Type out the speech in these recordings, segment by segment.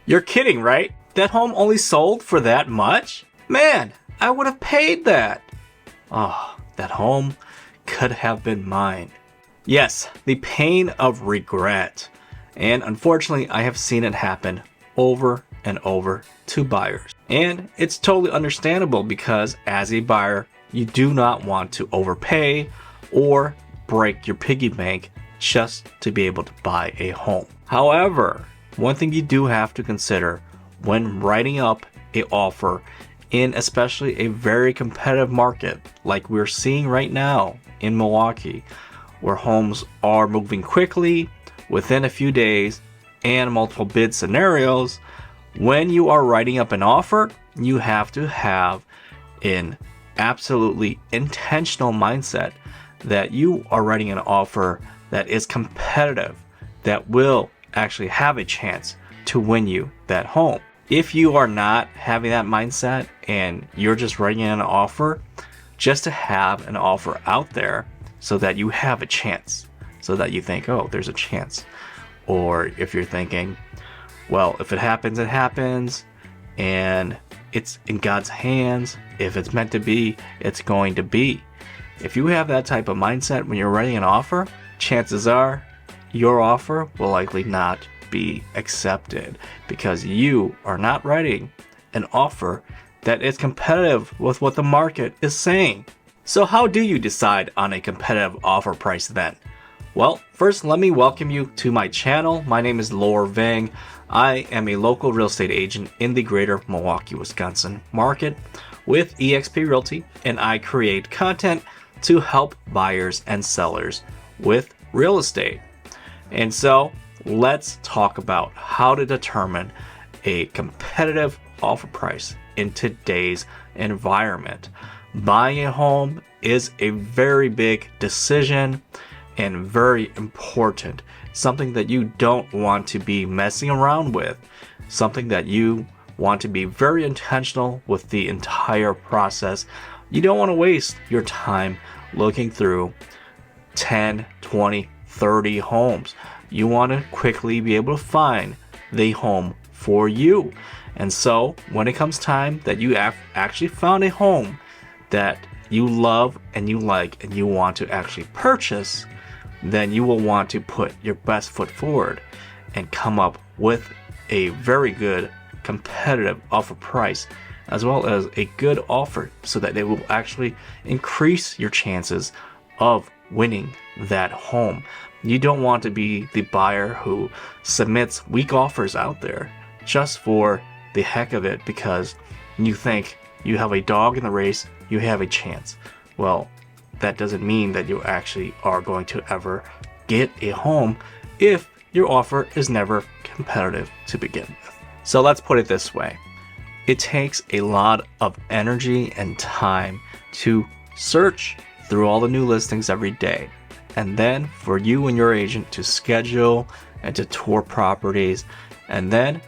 You're kidding, right? That home only sold for that much? Man, I would have paid that. Oh, that home could have been mine. Yes, the pain of regret. And unfortunately, I have seen it happen over and over to buyers. And it's totally understandable because as a buyer, you do not want to overpay or break your piggy bank just to be able to buy a home. However, one thing you do have to consider when writing up an offer in especially a very competitive market like we're seeing right now in Milwaukee, where homes are moving quickly within a few days and multiple bid scenarios, when you are writing up an offer, you have to have an absolutely intentional mindset that you are writing an offer that is competitive, that will actually have a chance to win you that home. If you are not having that mindset and you're just writing an offer just to have an offer out there so that you have a chance, so that you think, oh, there's a chance. Or if you're thinking, well, if it happens, it happens, and it's in God's hands. If it's meant to be, it's going to be. If you have that type of mindset when you're writing an offer, chances are your offer will likely not be accepted because you are not writing an offer that is competitive with what the market is saying. So how do you decide on a competitive offer price then? Well, first let me welcome you to my channel. My name is LOR VANG. I am a local real estate agent in the greater Milwaukee, Wisconsin market with eXp Realty, and I create content to help buyers and sellers with real estate. And so let's talk about how to determine a competitive offer price in today's environment. Buying a home is a very big decision and very important. Something that you don't want to be messing around with. Something that you want to be very intentional with the entire process. You don't want to waste your time looking through 10, 20, 30 homes. You want to quickly be able to find the home for you. And so when it comes time that you have actually found a home that you love and you like and you want to actually purchase, then you will want to put your best foot forward and come up with a very good competitive offer price, as well as a good offer, so that it will actually increase your chances of winning that home. You don't want to be the buyer who submits weak offers out there just for the heck of it because you think you have a dog in the race, you have a chance. Well, that doesn't mean that you actually are going to ever get a home if your offer is never competitive to begin with. So let's put it this way. It takes a lot of energy and time to search through all the new listings every day. And then for you and your agent to schedule and to tour properties and then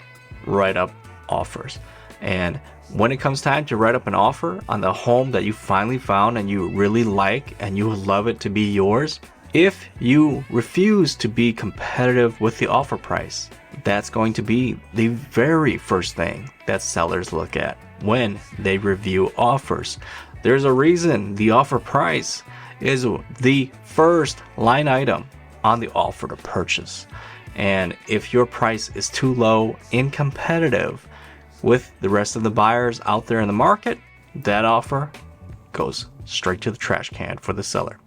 write up offers. And when it comes time to write up an offer on the home that you finally found and you really like and you would love it to be yours, if you refuse to be competitive with the offer price, that's going to be the very first thing that sellers look at when they review offers. There's a reason the offer price is the first line item on the offer to purchase. And if your price is too low and competitive with the rest of the buyers out there in the market, that offer goes straight to the trash can for the seller.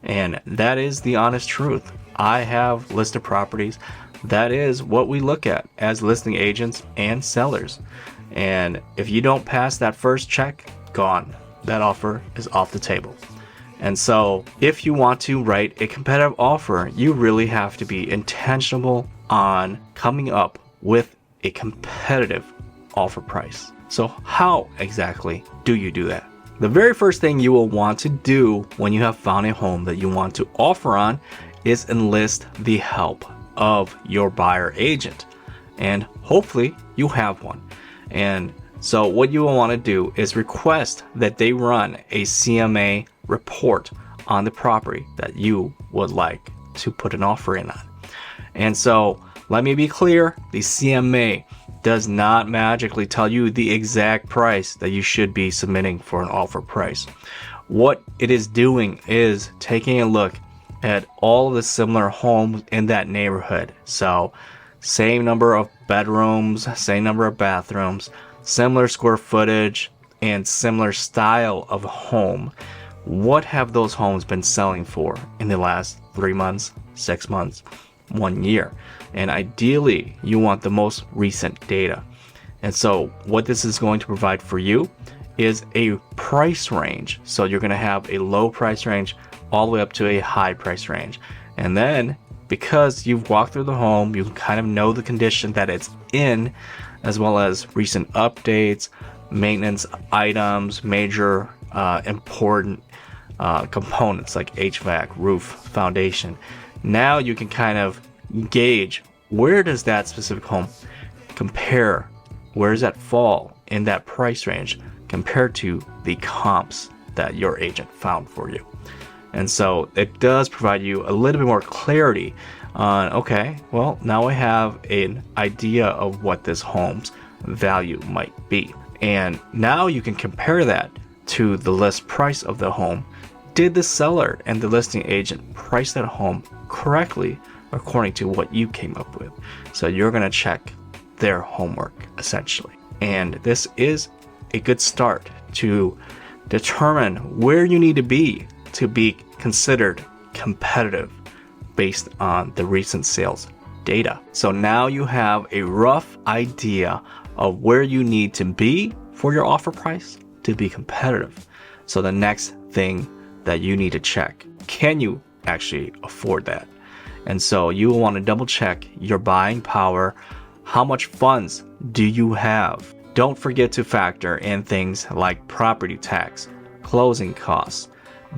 And that is the honest truth. I have listed properties. That is what we look at as listing agents and sellers. And if you don't pass that first check, gone. That offer is off the table. And so if you want to write a competitive offer, you really have to be intentional on coming up with a competitive offer price. So how exactly do you do that? The very first thing you will want to do when you have found a home that you want to offer on is enlist the help of your buyer agent. And hopefully you have one. And so what you will want to do is request that they run a CMA report on the property that you would like to put an offer in on. And so let me be clear, the CMA does not magically tell you the exact price that you should be submitting for an offer price. What it is doing is taking a look at all of the similar homes in that neighborhood. So same number of bedrooms, same number of bathrooms, similar square footage, and similar style of home. What have those homes been selling for in the last 3 months, 6 months, 1 year? And ideally, you want the most recent data. And so what this is going to provide for you is a price range. So you're going to have a low price range all the way up to a high price range. And then because you've walked through the home, you kind of know the condition that it's in, as well as recent updates, maintenance items, major important components like HVAC, roof, foundation. Now you can kind of gauge, where does that specific home compare? Where does that fall in that price range compared to the comps that your agent found for you? And so it does provide you a little bit more clarity on, okay, well, now I have an idea of what this home's value might be. And now you can compare that to the list price of the home. Did the seller and the listing agent price that home correctly according to what you came up with? So you're going to check their homework essentially. And this is a good start to determine where you need to be considered competitive based on the recent sales data. So now you have a rough idea of where you need to be for your offer price to be competitive. So the next thing that you need to check, can you actually afford that? And so you will want to double check your buying power. How much funds do you have? Don't forget to factor in things like property tax, closing costs,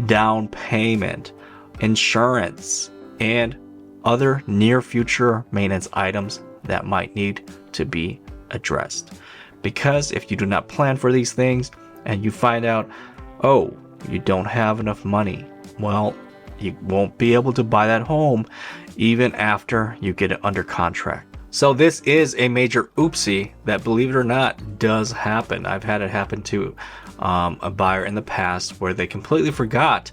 down payment, insurance, and other near future maintenance items that might need to be addressed. Because if you do not plan for these things and you find out, oh, you don't have enough money, well, you won't be able to buy that home even after you get it under contract. So this is a major oopsie that, believe it or not, does happen. I've had it happen to a buyer in the past where they completely forgot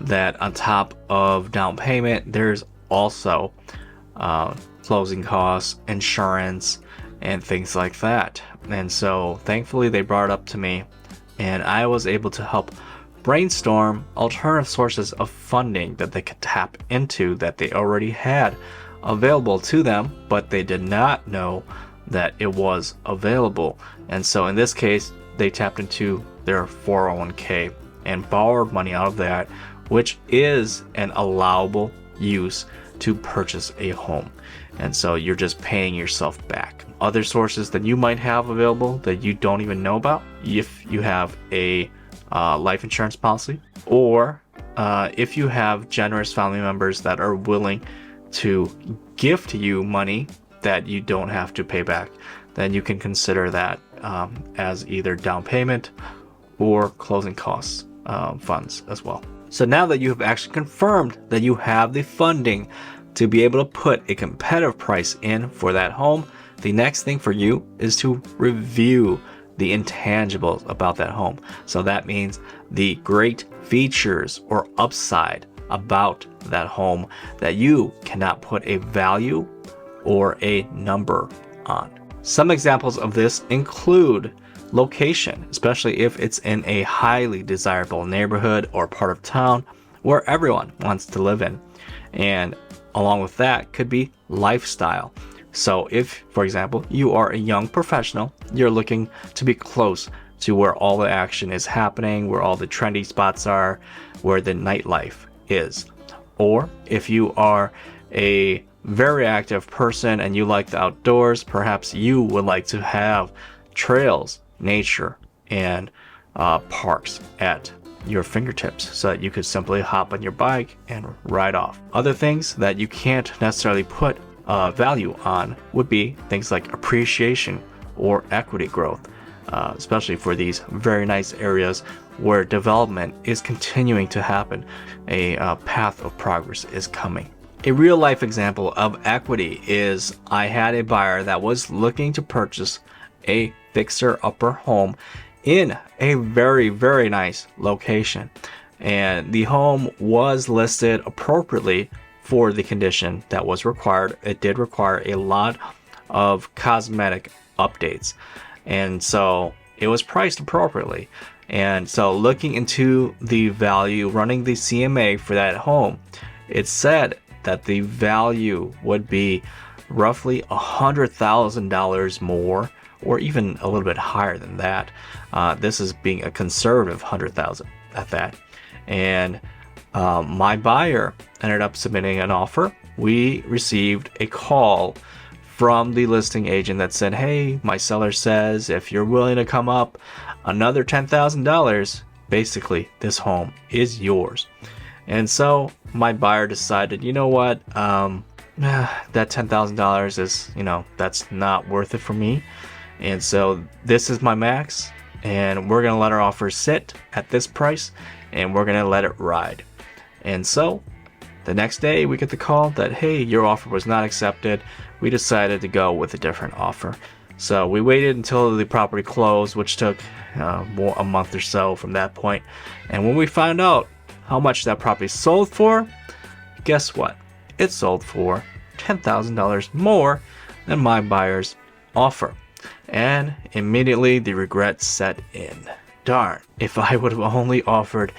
that on top of down payment, there's also closing costs, insurance, and things like that. And so thankfully they brought it up to me, and I was able to help brainstorm alternative sources of funding that they could tap into that they already had available to them, but they did not know that it was available. And so in this case, they tapped into their 401k and borrowed money out of that, which is an allowable use to purchase a home. And so you're just paying yourself back. Other sources that you might have available that you don't even know about, if you have a life insurance policy, or if you have generous family members that are willing to gift you money that you don't have to pay back, then you can consider that as either down payment or closing costs funds as well. So now that you have actually confirmed that you have the funding to be able to put a competitive price in for that home, the next thing for you is to review the intangibles about that home. So that means the great features or upside about that home that you cannot put a value or a number on. Some examples of this include location, especially if it's in a highly desirable neighborhood or part of town where everyone wants to live in. And along with that could be lifestyle. So if, for example, you are a young professional, you're looking to be close to where all the action is happening, where all the trendy spots are, where the nightlife is. Or if you are a very active person and you like the outdoors, perhaps you would like to have trails, nature, and parks at your fingertips so that you could simply hop on your bike and ride off. Other things that you can't necessarily put value on would be things like appreciation or equity growth, especially for these very nice areas where development is continuing to happen. A path of progress is coming. A real life example of equity is I had a buyer that was looking to purchase a fixer-upper home in a very, very nice location. And the home was listed appropriately for the condition that was required. It did require a lot of cosmetic updates. And so it was priced appropriately. And so looking into the value, running the CMA for that home, it said that the value would be roughly $100,000 more, or even a little bit higher than that. This is being a conservative 100,000 at that. And my buyer ended up submitting an offer. We received a call from the listing agent that said, hey, my seller says if you're willing to come up another $10,000, basically this home is yours. And so my buyer decided, you know what, that $10,000 is, that's not worth it for me. And so this is my max, and we're going to let our offer sit at this price, and we're going to let it ride. And so the next day we get the call that, hey, your offer was not accepted. We decided to go with a different offer. So we waited until the property closed, which took a month or so from that point. And when we found out how much that property sold for, guess what? It sold for $10,000 more than my buyer's offer. And immediately the regret set in. Darn, if I would have only offered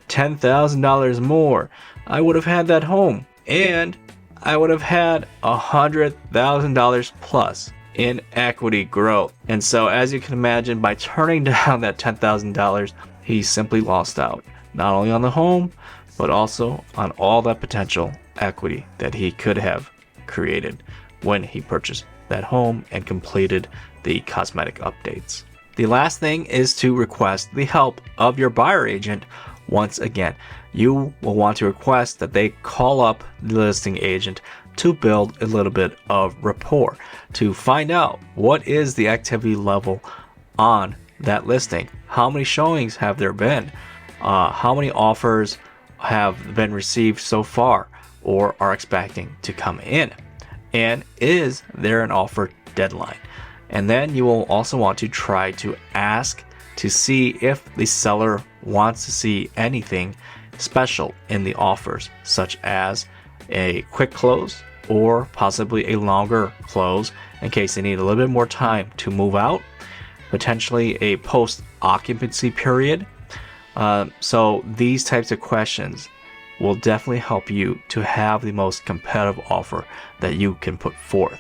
$10,000 more, I would have had that home, and I would have had $100,000 plus in equity growth. And so, as you can imagine, by turning down that $10,000, he simply lost out, not only on the home, but also on all that potential equity that he could have created when he purchased that home and completed the cosmetic updates. The last thing is to request the help of your buyer agent. Once again, you will want to request that they call up the listing agent to build a little bit of rapport, to find out what is the activity level on that listing. How many showings have there been? How many offers have been received so far or are expecting to come in? And is there an offer deadline? And then you will also want to try to ask to see if the seller wants to see anything special in the offers, such as a quick close or possibly a longer close in case they need a little bit more time to move out, potentially a post-occupancy period. So these types of questions will definitely help you to have the most competitive offer that you can put forth.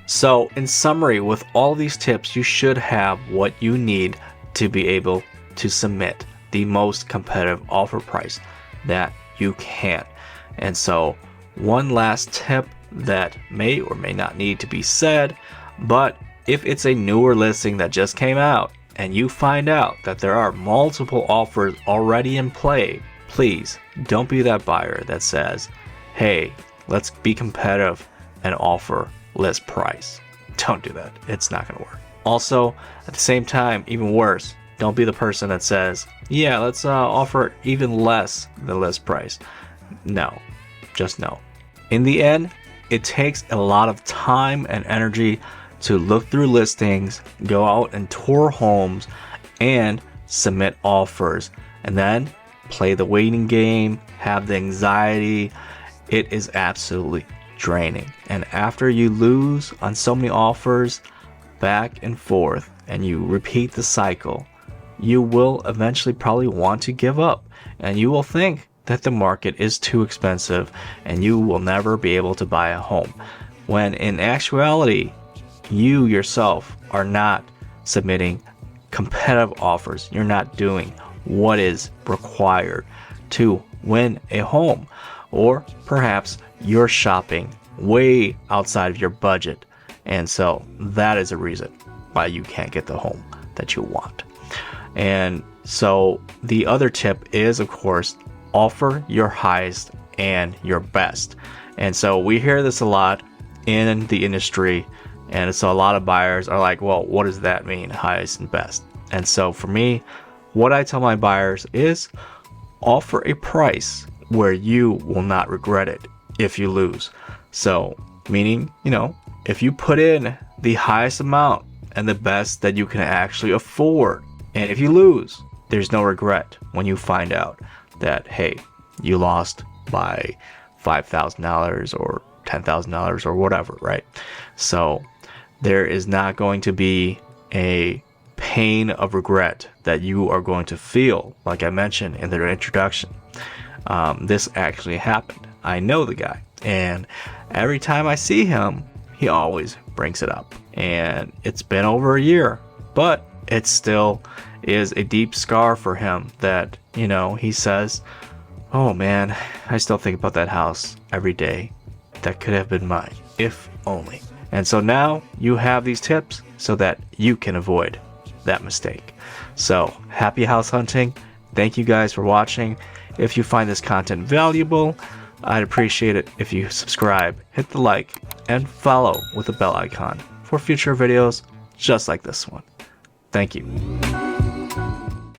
So in summary, with all these tips, you should have what you need to be able to submit the most competitive offer price that you can. And so one last tip that may or may not need to be said, but if it's a newer listing that just came out and you find out that there are multiple offers already in play, please don't be that buyer that says, hey, let's be competitive and offer list price. Don't do that. It's not going to work. Also, at the same time, even worse, don't be the person that says, yeah, let's offer even less than list price. No, just no. In the end, it takes a lot of time and energy to look through listings, go out and tour homes, and submit offers, and then play the waiting game, have the anxiety. It is absolutely draining. And after you lose on so many offers back and forth and you repeat the cycle, you will eventually probably want to give up, and you will think that the market is too expensive and you will never be able to buy a home, when in actuality you yourself are not submitting competitive offers. You're not doing what is required to win a home, or perhaps you're shopping way outside of your budget, and so that is a reason why you can't get the home that you want. And so the other tip is, of course, offer your highest and your best. And so we hear this a lot in the industry, and so a lot of buyers are like, well, what does that mean, highest and best? And so for me, what I tell my buyers is offer a price where you will not regret it. if you lose. So, meaning, you know, if you put in the highest amount and the best that you can actually afford, and if you lose, there's no regret when you find out that, hey, you lost by $5,000 or $10,000 or whatever, right? So there is not going to be a pain of regret that you are going to feel, like I mentioned in the introduction. This actually happened. I know the guy, and every time I see him, he always brings it up. And it's been over a year, but it still is a deep scar for him that, you know, he says, oh man, I still think about that house every day. That could have been mine, if only. And so now you have these tips so that you can avoid that mistake. So happy house hunting. Thank you guys for watching. If you find this content valuable, I'd appreciate it if you subscribe, hit the like, and follow with the bell icon for future videos just like this one. Thank you.